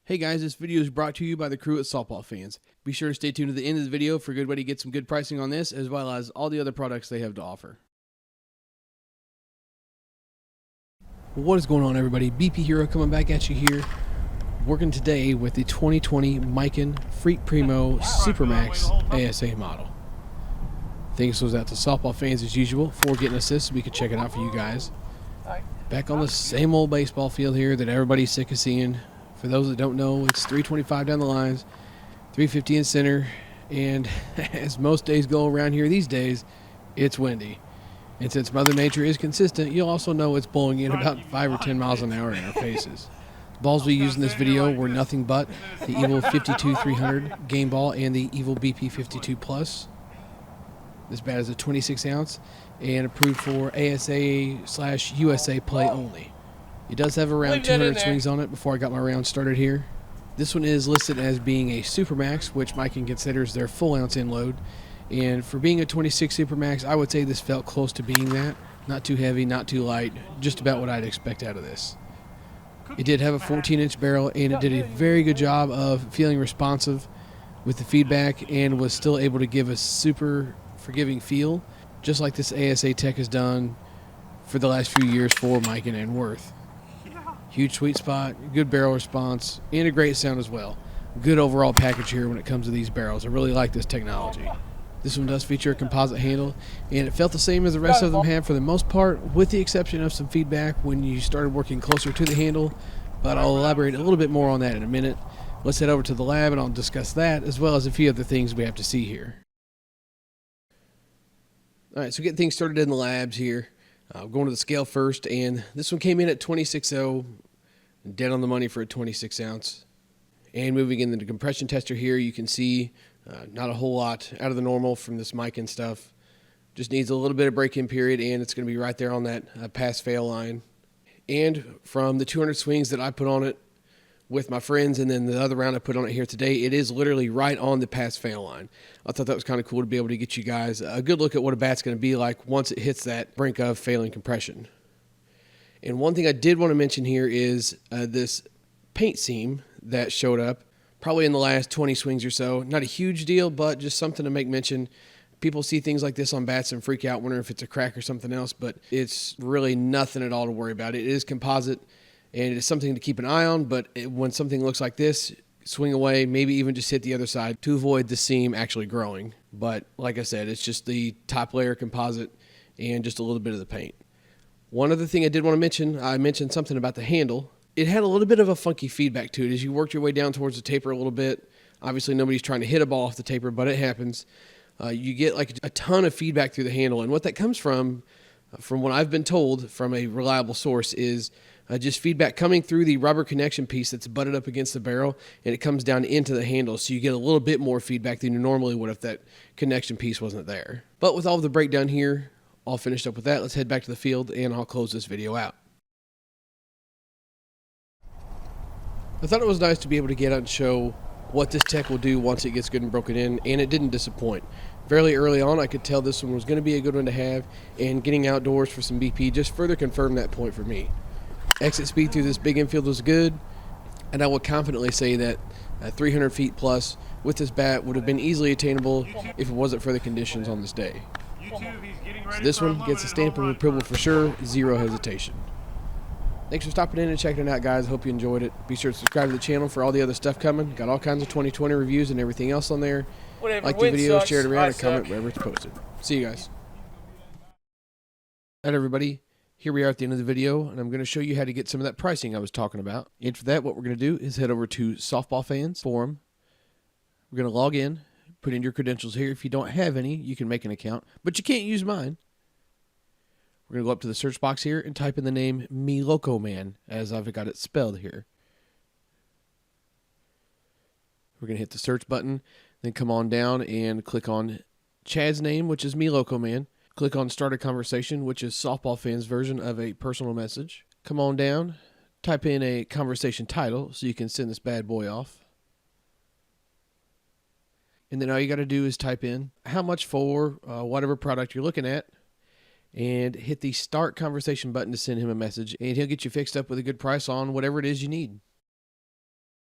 Hey guys, this video is brought to you by the crew at Softball Fans. Be sure to stay tuned to the end of the video for a good way to get some good pricing on this, as well as all the other products they have to offer. What is going on, everybody? BP Hero coming back at you here, working today with the 2020 Miken Freak Primo Supermax ASA model. Thanks goes out to Softball Fans as usual for getting us this so we can check it out for you guys. Back on the same old baseball field here that everybody's sick of seeing. For those that don't know, it's 325 down the lines, 350 in center, and as most days go around here these days, it's windy. And since Mother Nature is consistent, you'll also know it's blowing in about 5 or 10 miles an hour in our faces. The balls we used in this video were nothing but the Evil 52-300 game ball and the Evil BP 52 Plus. This bat is a 26 ounce and approved for ASA/USA play only. It does have around 200 swings on it before I got my round started here. This one is listed as being a Supermax, which Miken considers their full ounce in load. And for being a 26 Supermax, I would say this felt close to being that. Not too heavy, not too light, just about what I'd expect out of this. It did have a 14-inch barrel, and it did a very good job of feeling responsive with the feedback and was still able to give a super forgiving feel, just like this ASA tech has done for the last few years for Miken and Worth. Huge sweet spot, good barrel response, and a great sound as well. Good overall package here when it comes to these barrels. I really like this technology. This one does feature a composite handle, and it felt the same as the rest of them have for the most part, with the exception of some feedback when you started working closer to the handle, but I'll elaborate a little bit more on that in a minute. Let's head over to the lab and I'll discuss that, as well as a few other things we have to see here. Alright, so getting things started in the labs here. Going to the scale first, and this one came in at 26.0, dead on the money for a 26 ounce. And moving into the compression tester here, you can see not a whole lot out of the normal from this Miken stuff. Just needs a little bit of break-in period, and it's going to be right there on that pass-fail line. And from the 200 swings that I put on it with my friends, and then the other round I put on it here today, it is literally right on the pass-fail line. I thought that was kind of cool to be able to get you guys a good look at what a bat's going to be like once it hits that brink of failing compression. And one thing I did want to mention here is this paint seam that showed up probably in the last 20 swings or so. Not a huge deal, but just something to make mention. People see things like this on bats and freak out, wondering if it's a crack or something else, but it's really nothing at all to worry about. It is composite, and it is something to keep an eye on, but when something looks like this, swing away, maybe even just hit the other side to avoid the seam actually growing. But like I said, it's just the top layer composite and just a little bit of the paint. One other thing I did want to mention, I mentioned something about the handle. It had a little bit of a funky feedback to it as you worked your way down towards the taper a little bit. Obviously, nobody's trying to hit a ball off the taper, but it happens. You get like a ton of feedback through the handle, and what that comes from what I've been told from a reliable source, is just feedback coming through the rubber connection piece that's butted up against the barrel, and it comes down into the handle, so you get a little bit more feedback than you normally would if that connection piece wasn't there. But with all of the breakdown here all finished up with that, let's head back to the field and I'll close this video out. I thought it was nice to be able to get out and show what this tech will do once it gets good and broken in, and it didn't disappoint. Fairly early on, I could tell this one was going to be a good one to have, and getting outdoors for some BP just further confirmed that point for me. Exit speed through this big infield was good, and I would confidently say that 300 feet plus with this bat would have been easily attainable if it wasn't for the conditions on this day. So this one gets a stamp of approval for sure, zero hesitation. Thanks for stopping in and checking it out, guys. I hope you enjoyed it. Be sure to subscribe to the channel for all the other stuff coming. Got all kinds of 2020 reviews and everything else on there. Like the video, share it around, and comment wherever it's posted. See you guys. All right, everybody. Here we are at the end of the video, and I'm going to show you how to get some of that pricing I was talking about. And for that, what we're going to do is head over to Softball Fans Forum. We're going to log in, put in your credentials here. If you don't have any, you can make an account, but you can't use mine. We're going to go up to the search box here and type in the name Me Loco Man, as I've got it spelled here. We're going to hit the search button, then come on down and click on Chad's name, which is Me Loco Man. Click on Start a Conversation, which is Softball Fans' version of a personal message. Come on down, type in a conversation title so you can send this bad boy off. And then all you got to do is type in how much for whatever product you're looking at, and hit the Start Conversation button to send him a message, and he'll get you fixed up with a good price on whatever it is you need.